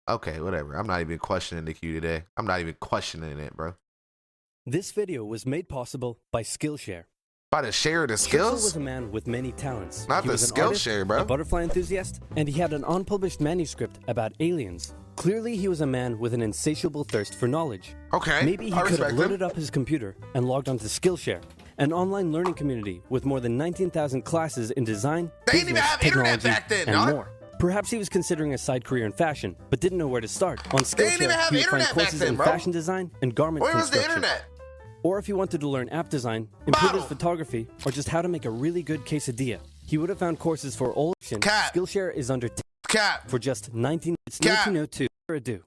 Okay, whatever. I'm not even questioning the Q today. I'm not even questioning it, bro. This video was made possible by Skillshare. By the share the Churchill skills? was a man with many talents. Not He the was an skill artist, share, bro. a butterfly enthusiast, and he had an unpublished manuscript about aliens. Clearly, he was a man with an insatiable thirst for knowledge. Okay, Maybe he I could have respect loaded him. up his computer and logged onto Skillshare, an online learning community with more than 19,000 classes in design, They didn't even business, have internet technology, back then, and dog. more. Perhaps he was considering a side career in fashion, but didn't know where to start. On They didn't even Skillshare, have he would find internet back courses then, in bro. fashion design and garment Where was the construction. internet? Or if he wanted to learn app design, improve his Bottle. photography, or just how to make a really good quesadilla, he would have found courses for all options. Cat. Skillshare is under Cap. for just 19. It's Cat. 1902. Ado.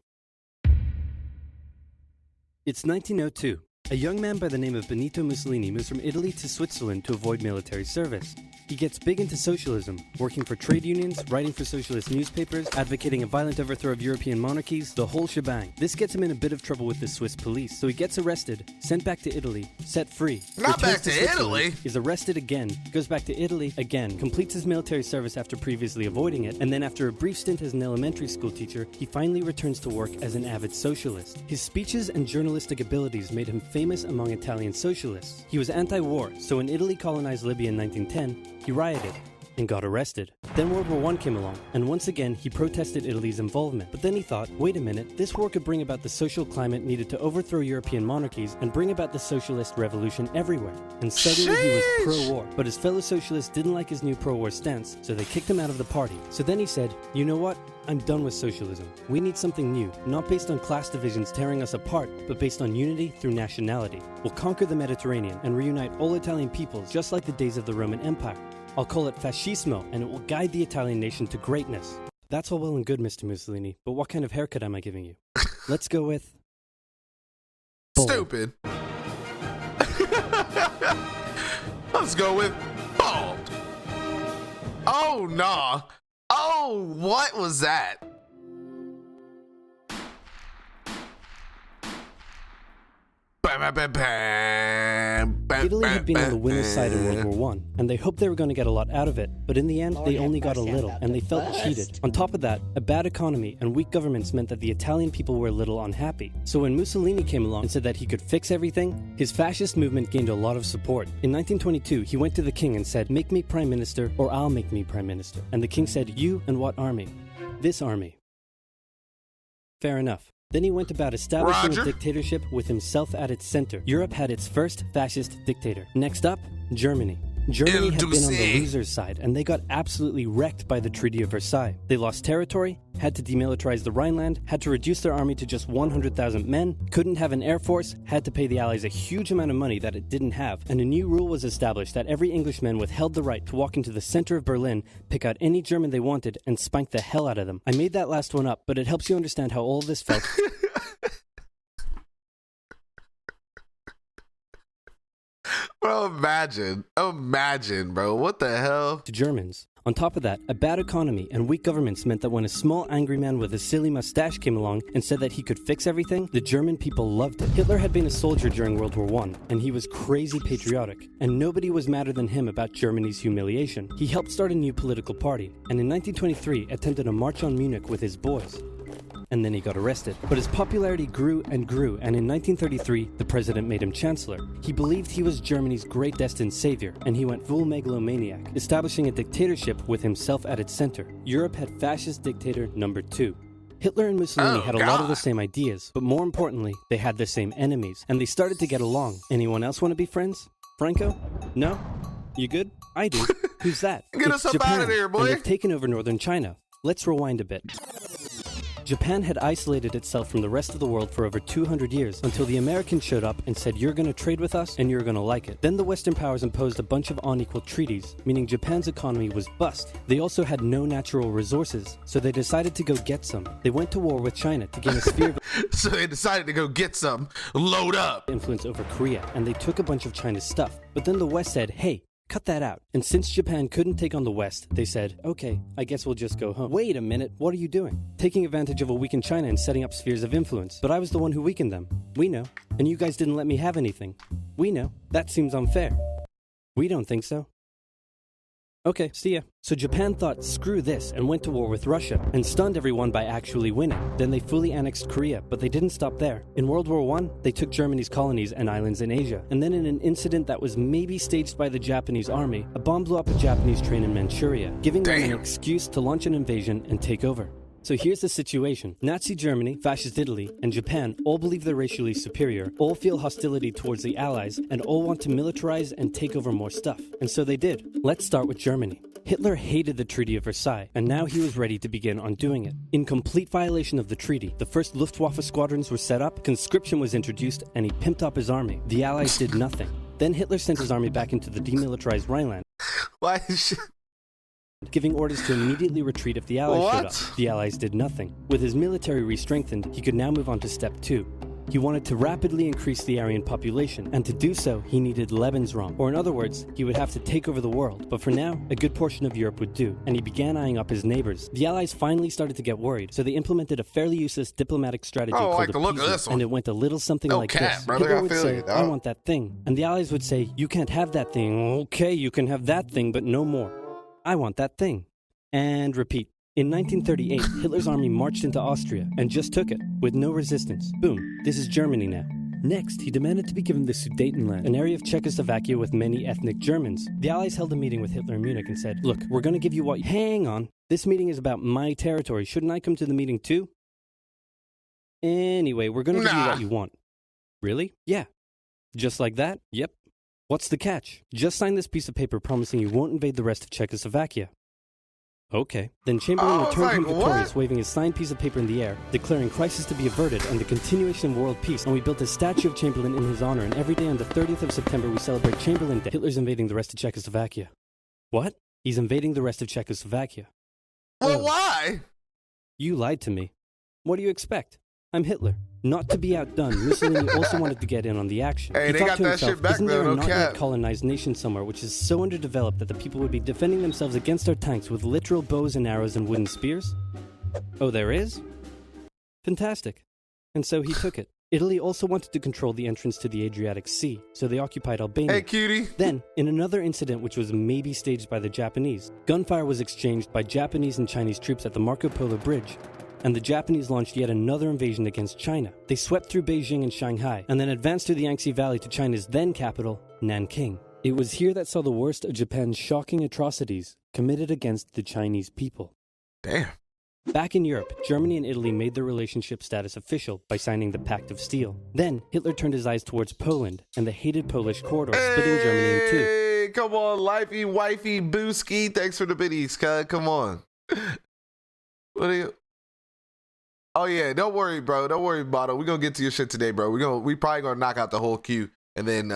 It's 1902. A young man by the name of Benito Mussolini moves from Italy to Switzerland to avoid military service. He gets big into socialism, working for trade unions, writing for socialist newspapers, advocating a violent overthrow of European monarchies, the whole shebang. This gets him in a bit of trouble with the Swiss police, so he gets arrested, sent back to Italy, set free. Not returns back to Switzerland, Italy. is arrested again, goes back to Italy again, completes his military service after previously avoiding it, and then after a brief stint as an elementary school teacher, he finally returns to work as an avid socialist. His speeches and journalistic abilities made him famous among Italian socialists. He was anti-war, so when Italy colonized Libya in 1910, he rioted and got arrested. Then World War I came along, and once again he protested Italy's involvement. But then he thought, wait a minute, this war could bring about the social climate needed to overthrow European monarchies and bring about the socialist revolution everywhere. And suddenly he was pro-war, but his fellow socialists didn't like his new pro-war stance, so they kicked him out of the party. So then he said, you know what? I'm done with socialism. We need something new, not based on class divisions tearing us apart, but based on unity through nationality. We'll conquer the Mediterranean and reunite all Italian peoples just like the days of the Roman Empire. I'll call it fascismo, and it will guide the Italian nation to greatness. That's all well and good, Mr. Mussolini, but what kind of haircut am I giving you? Let's go with... bald. Stupid. Let's go with bald. Oh, nah. Oh, what was that? Italy had been on the winner's side in World War I, and they hoped they were going to get a lot out of it, but in the end, they only got a little, and they felt cheated. On top of that, a bad economy and weak governments meant that the Italian people were a little unhappy. So when Mussolini came along and said that he could fix everything, his fascist movement gained a lot of support. In 1922, he went to the king and said, make me prime minister, or I'll make me prime minister. And the king said, you and what army? This army. Fair enough. Then he went about establishing Roger. a dictatorship with himself at its center. Europe had its first fascist dictator. Next up, Germany. Germany had been on the loser's side, and they got absolutely wrecked by the Treaty of Versailles. They lost territory, had to demilitarize the Rhineland, had to reduce their army to just 100,000 men, couldn't have an air force, had to pay the Allies a huge amount of money that it didn't have, and a new rule was established that every Englishman withheld the right to walk into the center of Berlin, pick out any German they wanted, and spank the hell out of them. I made that last one up, but it helps you understand how all this felt. Bro, imagine, bro. What the hell? To Germans. On top of that, a bad economy and weak governments meant that when a small angry man with a silly mustache came along and said that he could fix everything, the German people loved it. Hitler had been a soldier during World War I, and he was crazy patriotic, and nobody was madder than him about Germany's humiliation. He helped start a new political party, and in 1923 attempted a march on Munich with his boys. And then he got arrested. But his popularity grew and grew, and in 1933, the president made him chancellor. He believed he was Germany's great destined savior, and he went full megalomaniac, establishing a dictatorship with himself at its center. Europe had fascist dictator number 2. Hitler and Mussolini had a lot of the same ideas, but more importantly, they had the same enemies, and they started to get along. Anyone else want to be friends? Franco? No? You good? I do. Who's that? Get us up out of here, boy. And they've taken over northern China. Let's rewind a bit. Japan had isolated itself from the rest of the world for over 200 years until the Americans showed up and said, you're going to trade with us and you're going to like it. Then the Western powers imposed a bunch of unequal treaties, meaning Japan's economy was bust. They also had no natural resources, so they decided to go get some. They went to war with China to gain a sphere of So they decided to go get some, load up. influence over Korea, and they took a bunch of China's stuff. But then the West said, hey, cut that out. And since Japan couldn't take on the West, they said, okay, I guess we'll just go home. Wait a minute, what are you doing? Taking advantage of a weakened China and setting up spheres of influence. But I was the one who weakened them. We know. And you guys didn't let me have anything. We know. That seems unfair. We don't think so. Okay, see ya. So Japan thought, screw this, and went to war with Russia, and stunned everyone by actually winning. Then they fully annexed Korea, but they didn't stop there. In World War I, they took Germany's colonies and islands in Asia. And then in an incident that was maybe staged by the Japanese army, a bomb blew up a Japanese train in Manchuria, giving them an excuse to launch an invasion and take over. So here's the situation. Nazi Germany, Fascist Italy, and Japan all believe they're racially superior, all feel hostility towards the Allies, and all want to militarize and take over more stuff. And so they did. Let's start with Germany. Hitler hated the Treaty of Versailles, and now he was ready to begin undoing it. In complete violation of the treaty, the first Luftwaffe squadrons were set up, conscription was introduced, and he pimped up his army. The Allies did nothing. Then Hitler sent his army back into the demilitarized Rhineland. Why is Giving orders to immediately retreat if the Allies showed up. The Allies did nothing. With his military re-strengthened, he could now move on to step 2. He wanted to rapidly increase the Aryan population, and to do so, he needed Lebensraum, or in other words, he would have to take over the world. But for now, a good portion of Europe would do, and he began eyeing up his neighbors. The Allies finally started to get worried, so they implemented a fairly useless diplomatic strategy called appeasement, and it went a little something like this. Hitler would say, I want that thing, and the Allies would say, you can't have that thing. Okay, you can have that thing, but no more. I want that thing. And repeat. In 1938, Hitler's army marched into Austria and just took it, with no resistance. Boom, this is Germany now. Next, he demanded to be given the Sudetenland, an area of Czechoslovakia with many ethnic Germans. The Allies held a meeting with Hitler in Munich and said, look, we're going to give you what... Hang on, this meeting is about my territory. Shouldn't I come to the meeting too? Anyway, we're going to give you what you want. Really? Yeah. Just like that? Yep. What's the catch? Just sign this piece of paper promising you won't invade the rest of Czechoslovakia. Okay. Then Chamberlain returned home victorious, waving his signed piece of paper in the air, declaring crisis to be averted and the continuation of world peace, and we built a statue of Chamberlain in his honor, and every day on the 30th of September we celebrate Chamberlain Day. Hitler's invading the rest of Czechoslovakia. What? He's invading the rest of Czechoslovakia. Well, why? You lied to me. What do you expect? I'm Hitler. Not to be outdone, Mussolini also wanted to get in on the action. Hey, he they thought got to that himself, shit back isn't there, there a no not cap. yet colonized nation somewhere which is so underdeveloped that the people would be defending themselves against our tanks with literal bows and arrows and wooden spears? Oh, there is? Fantastic. And so he took it. Italy also wanted to control the entrance to the Adriatic Sea, so they occupied Albania. Hey, cutie. Then, in another incident which was maybe staged by the Japanese, gunfire was exchanged by Japanese and Chinese troops at the Marco Polo Bridge, and the Japanese launched yet another invasion against China. They swept through Beijing and Shanghai, and then advanced through the Yangtze Valley to China's then capital, Nanking. It was here that saw the worst of Japan's shocking atrocities committed against the Chinese people. Damn. Back in Europe, Germany and Italy made their relationship status official by signing the Pact of Steel. Then, Hitler turned his eyes towards Poland and the hated Polish corridor, splitting Germany in two. Hey, come on, lifey, wifey, booski. Thanks for the biddies, cuz. Come on. What are you... Oh yeah, don't worry, bro. Don't worry, Bono. We're gonna get to your shit today, bro. We probably gonna knock out the whole queue and then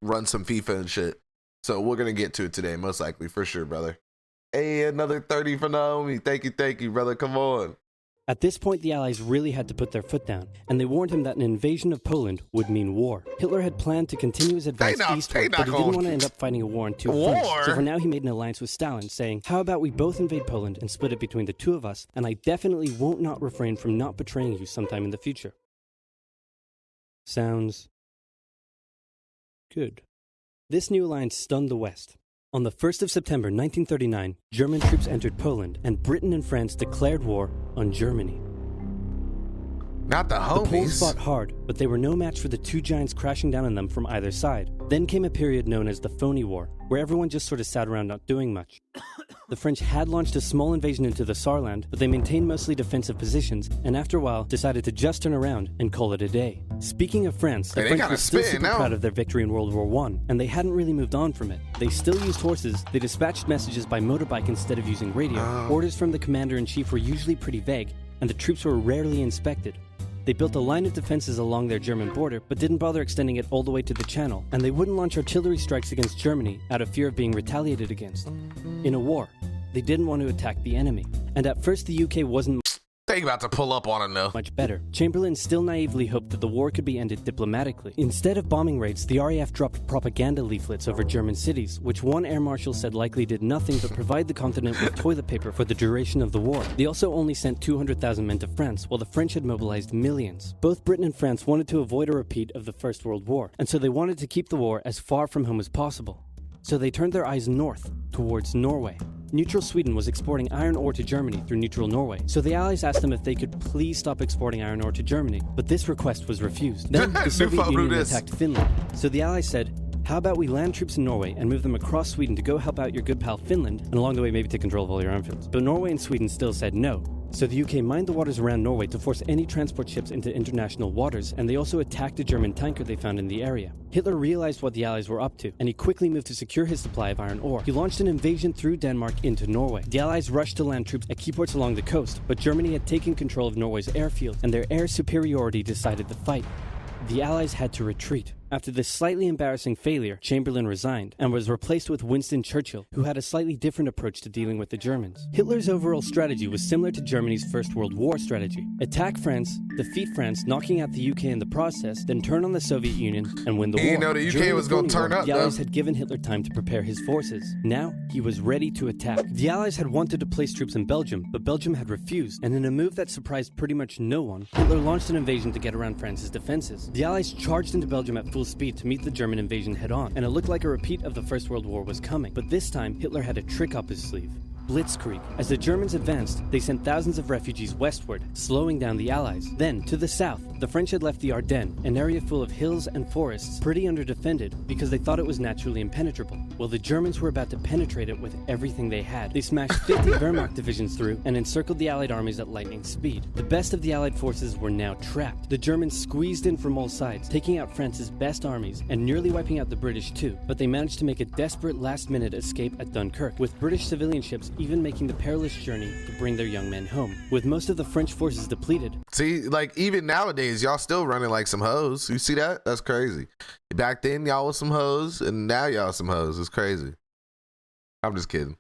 run some FIFA and shit. So we're gonna get to it today, most likely, for sure, brother. Hey, another 30 for Naomi. Thank you, brother. Come on. At this point, the Allies really had to put their foot down, and they warned him that an invasion of Poland would mean war. Hitler had planned to continue his advance eastward, but he didn't want to end up fighting a war on two fronts. So for now, he made an alliance with Stalin, saying, how about we both invade Poland and split it between the two of us, and I definitely won't not refrain from not betraying you sometime in the future. Sounds good. This new alliance stunned the West. On the 1st of September 1939, German troops entered Poland, and Britain and France declared war on Germany. Not the homies. The Poles fought hard, but they were no match for the two giants crashing down on them from either side. Then came a period known as the Phony War, where everyone just sort of sat around not doing much. The French had launched a small invasion into the Saarland, but they maintained mostly defensive positions, and after a while decided to just turn around and call it a day. Speaking of France, the French were still super proud of their victory in World War I, and they hadn't really moved on from it. They still used horses, they dispatched messages by motorbike instead of using radio, orders from the commander-in-chief were usually pretty vague, and the troops were rarely inspected. They built a line of defenses along their German border, but didn't bother extending it all the way to the Channel, and they wouldn't launch artillery strikes against Germany out of fear of being retaliated against. In a war, they didn't want to attack the enemy, and at first the UK wasn't They about to pull up on him though. much better. Chamberlain still naively hoped that the war could be ended diplomatically. Instead of bombing raids, the RAF dropped propaganda leaflets over German cities, which one air marshal said likely did nothing but provide the continent with toilet paper for the duration of the war. They also only sent 200,000 men to France, while the French had mobilized millions. Both Britain and France wanted to avoid a repeat of the First World War, and so they wanted to keep the war as far from home as possible. so they turned their eyes north, towards Norway. Neutral Sweden was exporting iron ore to Germany through neutral Norway, so the Allies asked them if they could please stop exporting iron ore to Germany, but this request was refused. Then the Soviet Union attacked Finland, so the Allies said, how about we land troops in Norway and move them across Sweden to go help out your good pal Finland, and along the way maybe take control of all your airfields. But Norway and Sweden still said no. So the UK mined the waters around Norway to force any transport ships into international waters, and they also attacked a German tanker they found in the area. Hitler realized what the Allies were up to, and he quickly moved to secure his supply of iron ore. He launched an invasion through Denmark into Norway. The Allies rushed to land troops at key ports along the coast, but Germany had taken control of Norway's airfield, and their air superiority decided the fight. The Allies had to retreat. After this slightly embarrassing failure, Chamberlain resigned and was replaced with Winston Churchill, who had a slightly different approach to dealing with the Germans. Hitler's overall strategy was similar to Germany's First World War strategy. Attack France, defeat France, knocking out the UK in the process, then turn on the Soviet Union and win the war. You know the UK was going to turn up, the Allies had given Hitler time to prepare his forces. Now, he was ready to attack. The Allies had wanted to place troops in Belgium, but Belgium had refused, and in a move that surprised pretty much no one, Hitler launched an invasion to get around France's defenses. The Allies charged into Belgium at full speed to meet the German invasion head-on, and it looked like a repeat of the First World War was coming. But this time, Hitler had a trick up his sleeve. Blitzkrieg. As the Germans advanced, they sent thousands of refugees westward, slowing down the Allies. Then, to the south, the French had left the Ardennes, an area full of hills and forests, pretty underdefended because they thought it was naturally impenetrable. Well, the Germans were about to penetrate it with everything they had. They smashed 50 Wehrmacht divisions through and encircled the Allied armies at lightning speed. The best of the Allied forces were now trapped. The Germans squeezed in from all sides, taking out France's best armies and nearly wiping out the British too. But they managed to make a desperate last-minute escape at Dunkirk, with British civilian ships even making the perilous journey to bring their young men home. With most of the French forces depleted. See, like even nowadays, y'all still running like some hoes. You see that? That's crazy. Back then, y'all was some hoes, and now y'all some hoes. It's crazy. I'm just kidding.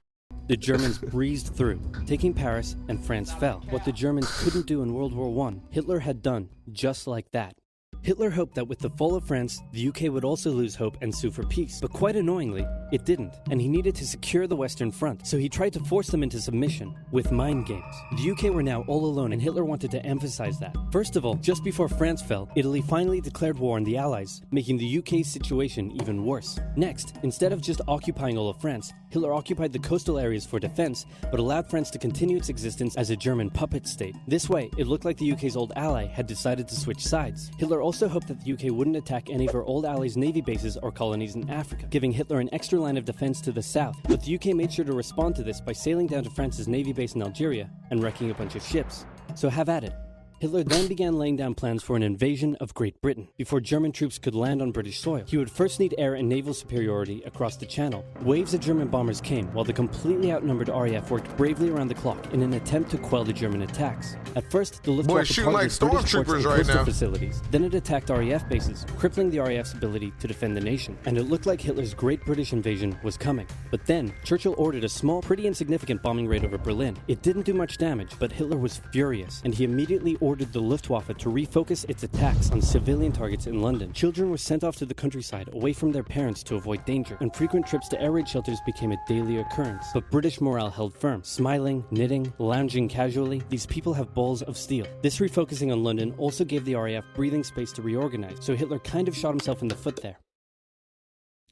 The Germans breezed through, taking Paris, and France fell. What the Germans couldn't do in World War I, Hitler had done just like that. Hitler hoped that with the fall of France, the UK would also lose hope and sue for peace. But quite annoyingly, it didn't, and he needed to secure the Western Front, so he tried to force them into submission with mind games. The UK were now all alone, and Hitler wanted to emphasize that. First of all, just before France fell, Italy finally declared war on the Allies, making the UK's situation even worse. Next, instead of just occupying all of France, Hitler occupied the coastal areas for defense, but allowed France to continue its existence as a German puppet state. This way, it looked like the UK's old ally had decided to switch sides. Hitler also hoped that the UK wouldn't attack any of her old allies' navy bases or colonies in Africa, giving Hitler an extra line of defense to the south. But the UK made sure to respond to this by sailing down to France's navy base in Algeria and wrecking a bunch of ships. So have at it. Hitler then began laying down plans for an invasion of Great Britain. Before German troops could land on British soil, he would first need air and naval superiority across the Channel. Waves of German bombers came, while the completely outnumbered RAF worked bravely around the clock in an attempt to quell the German attacks. At first, the Luftwaffe shooting like stormtroopers right now. Facilities. Then it attacked RAF bases, crippling the RAF's ability to defend the nation. And it looked like Hitler's Great British invasion was coming. But then, Churchill ordered a small, pretty insignificant bombing raid over Berlin. It didn't do much damage, but Hitler was furious, and he immediately ordered the Luftwaffe to refocus its attacks on civilian targets in London. Children were sent off to the countryside away from their parents to avoid danger, and frequent trips to air raid shelters became a daily occurrence. But British morale held firm. Smiling, knitting, lounging casually, these people have balls of steel. This refocusing on London also gave the RAF breathing space to reorganize, so Hitler kind of shot himself in the foot there.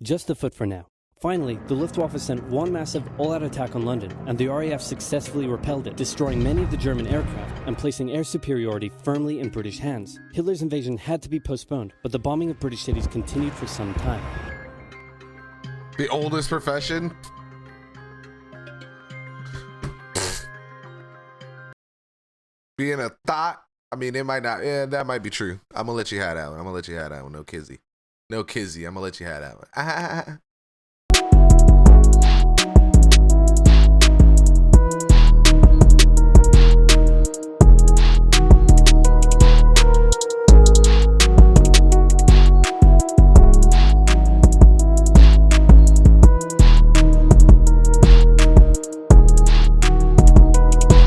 Just the foot for now. Finally, the Luftwaffe sent one massive all-out attack on London, and the RAF successfully repelled it, destroying many of the German aircraft and placing air superiority firmly in British hands. Hitler's invasion had to be postponed, but the bombing of British cities continued for some time. The oldest profession? Being a thought? I mean, it might not. Yeah, that might be true. I'm going to let you have that one. No kizzy. I'm going to let you have that one.